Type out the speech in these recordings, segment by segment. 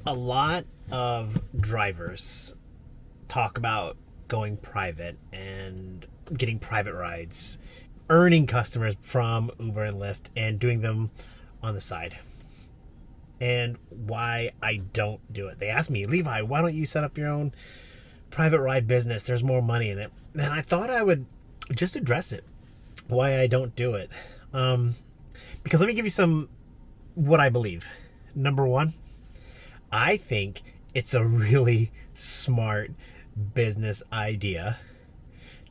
A lot of drivers talk about going private and getting private rides, earning customers from Uber and Lyft and doing them on the side. And why I don't do it. They asked me, Levi, why don't you set up your own private ride business? There's more money in it. And I thought I would just address it, why I don't do it. Because let me give you some what I believe. Number one, I think it's a really smart business idea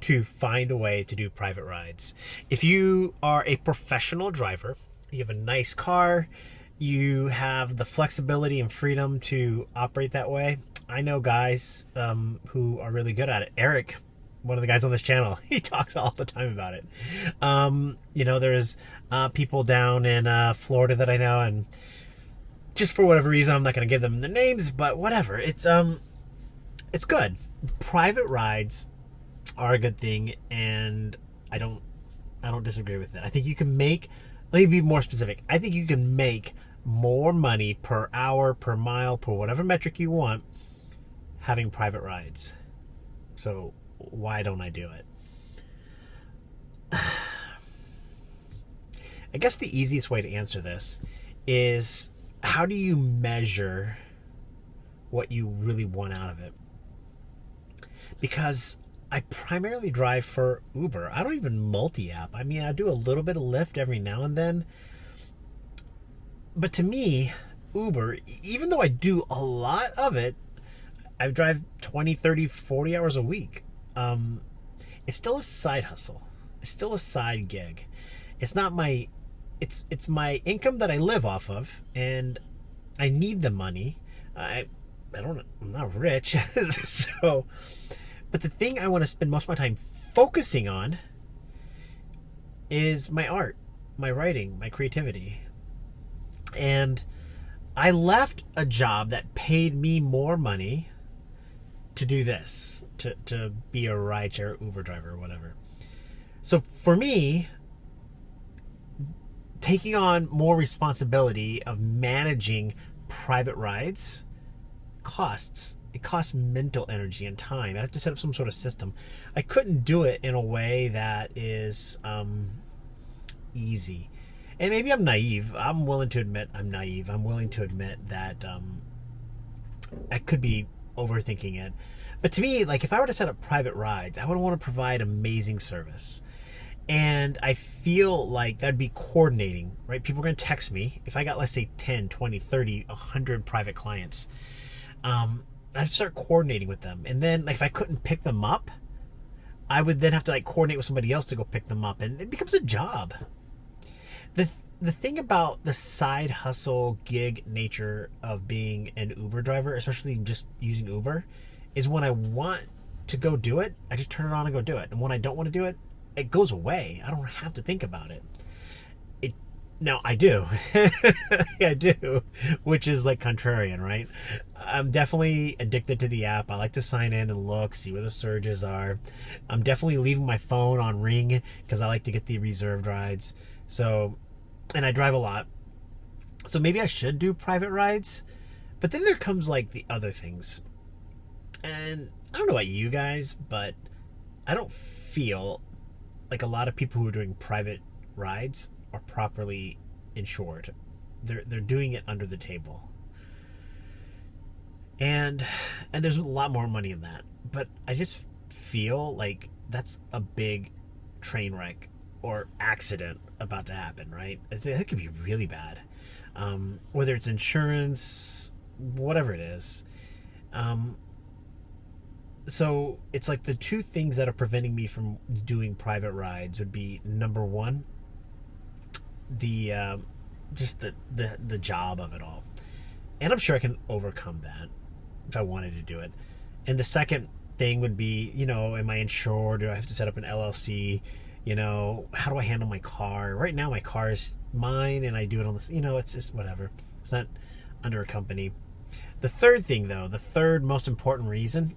to find a way to do private rides. If you are a professional driver, you have a nice car, you have the flexibility and freedom to operate that way. I know guys who are really good at it. Eric, one of the guys on this channel, he talks all the time about it. There's people down in Florida that I know, and just for whatever reason, I'm not going to give them the names, but whatever. It's good. Private rides are a good thing, and I don't disagree with it. I think you can make. Let me be more specific. I think you can make more money per hour, per mile, per whatever metric you want, having private rides. So why don't I do it? I guess the easiest way to answer this is, how do you measure what you really want out of it? Because I primarily drive for Uber. I don't even multi-app. I mean, I do a little bit of Lyft every now and then. But to me, Uber, even though I do a lot of it, I drive 20, 30, 40 hours a week. It's still a side hustle. It's still a side gig. It's not my, it's my income that I live off of, and I need the money. I'm not rich. So, but the thing I want to spend most of my time focusing on is my art, my writing, my creativity. And I left a job that paid me more money to do this, to be a rideshare Uber driver or whatever. So for me, taking on more responsibility of managing private rides costs. It costs mental energy and time. I have to set up some sort of system. I couldn't do it in a way that is easy. And maybe I'm naive. I'm willing to admit I'm naive. I'm willing to admit that I could be overthinking it. But to me, like, if I were to set up private rides, I would want to provide amazing service. And I feel like that'd be coordinating, right? People are going to text me. If I got, let's say, 10, 20, 30, 100 private clients, I'd start coordinating with them. And then, like, if I couldn't pick them up, I would then have to, like, coordinate with somebody else to go pick them up. And it becomes a job. The thing about the side hustle gig nature of being an Uber driver, especially just using Uber, is when I want to go do it, I just turn it on and go do it. And when I don't want to do it, it goes away. I don't have to think about it. Now I do. I do, which is like contrarian, right? I'm definitely addicted to the app. I like to sign in and look, see where the surges are. I'm definitely leaving my phone on ring because I like to get the reserved rides. So, and I drive a lot. So maybe I should do private rides. But then there comes like the other things. And I don't know about you guys, but I don't feel like a lot of people who are doing private rides are properly insured. They're doing it under the table. And there's a lot more money in that. But I just feel like that's a big train wreck or accident about to happen, right? It could be really bad. Whether it's insurance, whatever it is. So it's like the two things that are preventing me from doing private rides would be, number one, the just the job of it all. And I'm sure I can overcome that if I wanted to do it. And the second thing would be, am I insured? Do I have to set up an LLC? How do I handle my car? Right now my car is mine and I do it on this, it's just whatever. It's not under a company. The third thing though, the third most important reason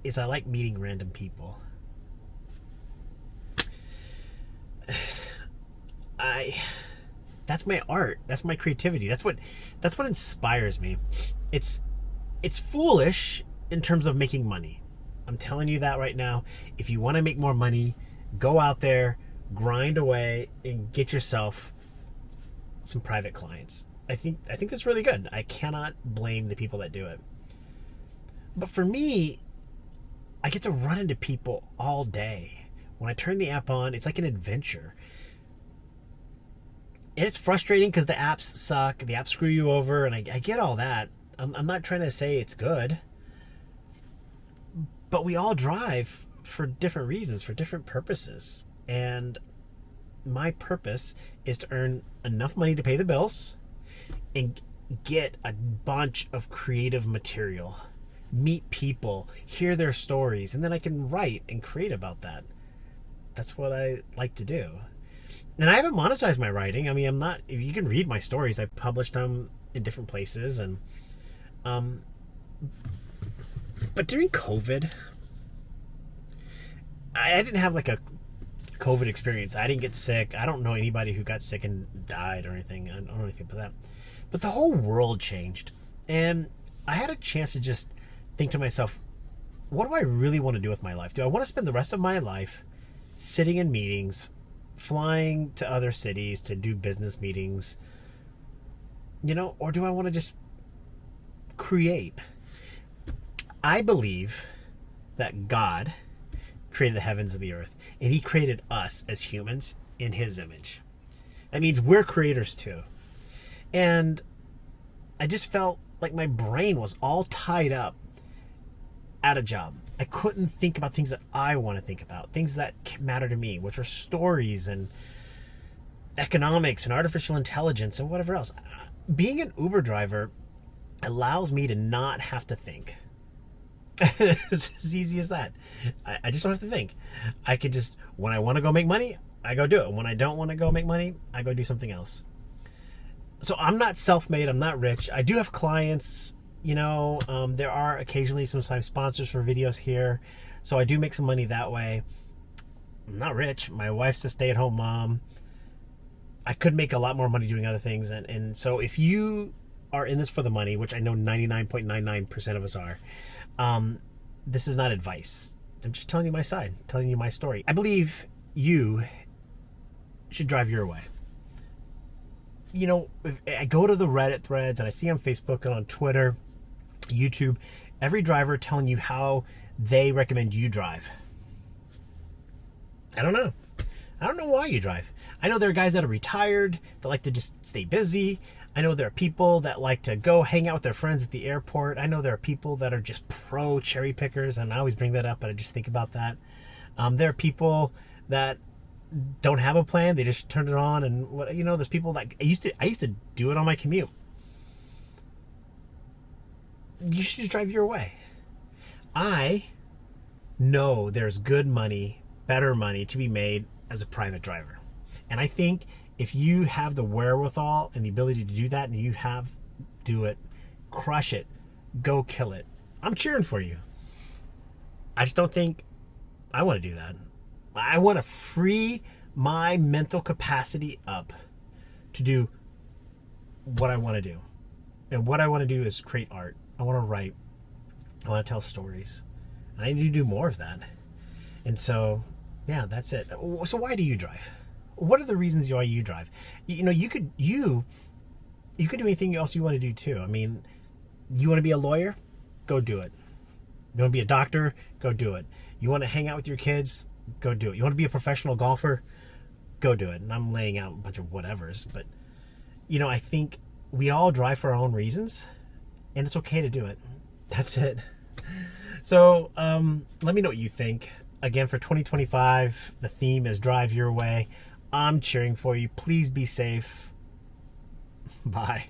is I like meeting random people. That's my art. That's my creativity. That's what inspires me. It's it's foolish in terms of making money. I'm telling you that right now. If you want to make more money, go out there, grind away, and get yourself some private clients. I think that's really good. I cannot blame the people that do it. But for me, I get to run into people all day. When I turn the app on, it's like an adventure. And it's frustrating because the apps suck, the apps screw you over, and I get all that. I'm not trying to say it's good. But we all drive for different reasons, for different purposes. And my purpose is to earn enough money to pay the bills and get a bunch of creative material, meet people, hear their stories, and then I can write and create about that. That's what I like to do. And I haven't monetized my writing. I mean, I'm not, you can read my stories. I published them in different places. And but during COVID, I didn't have like a COVID experience. I didn't get sick. I don't know anybody who got sick and died or anything. I don't know anything about that. But the whole world changed. And I had a chance to just think to myself, what do I really want to do with my life? Do I want to spend the rest of my life sitting in meetings, flying to other cities to do business meetings, or do I want to just create? I believe that God created the heavens and the earth, and he created us as humans in his image. That means we're creators too. And I just felt like my brain was all tied up at a job. I couldn't think about things that I want to think about, things that matter to me, which are stories and economics and artificial intelligence and whatever else. Being an Uber driver allows me to not have to think. It's as easy as that. I just don't have to think. I could just, when I want to go make money, I go do it. When I don't want to go make money, I go do something else. So I'm not self-made. I'm not rich. I do have clients. There are occasionally sometimes sponsors for videos here. So I do make some money that way. I'm not rich. My wife's a stay-at-home mom. I could make a lot more money doing other things. And so if you are in this for the money, which I know 99.99% of us are, this is not advice. I'm just telling you my side, telling you my story. I believe you should drive your way. If I go to the Reddit threads and I see on Facebook and on Twitter, YouTube, every driver telling you how they recommend you drive. I don't know. I don't know why you drive. I know there are guys that are retired that like to just stay busy. I know there are people that like to go hang out with their friends at the airport. I know there are people that are just pro cherry pickers, and I always bring that up, but I just think about that. There are people that don't have a plan. They just turn it on, and there's people that I used to do it on my commute. You should just drive your way. I know there's good money, better money to be made as a private driver. And I think if you have the wherewithal and the ability to do that, and do it, crush it, go kill it. I'm cheering for you. I just don't think I want to do that. I want to free my mental capacity up to do what I want to do. And what I want to do is create art. I want to write. I want to tell stories. I need to do more of that. And so, yeah, that's it. So why do you drive? What are the reasons why you drive? You could do anything else you want to do too. I mean, you want to be a lawyer? Go do it. You want to be a doctor? Go do it. You want to hang out with your kids? Go do it. You want to be a professional golfer? Go do it. And I'm laying out a bunch of whatevers, but I think we all drive for our own reasons, and it's okay to do it. That's it. So let me know what you think. Again, for 2025, the theme is Drive Your Way. I'm cheering for you. Please be safe. Bye.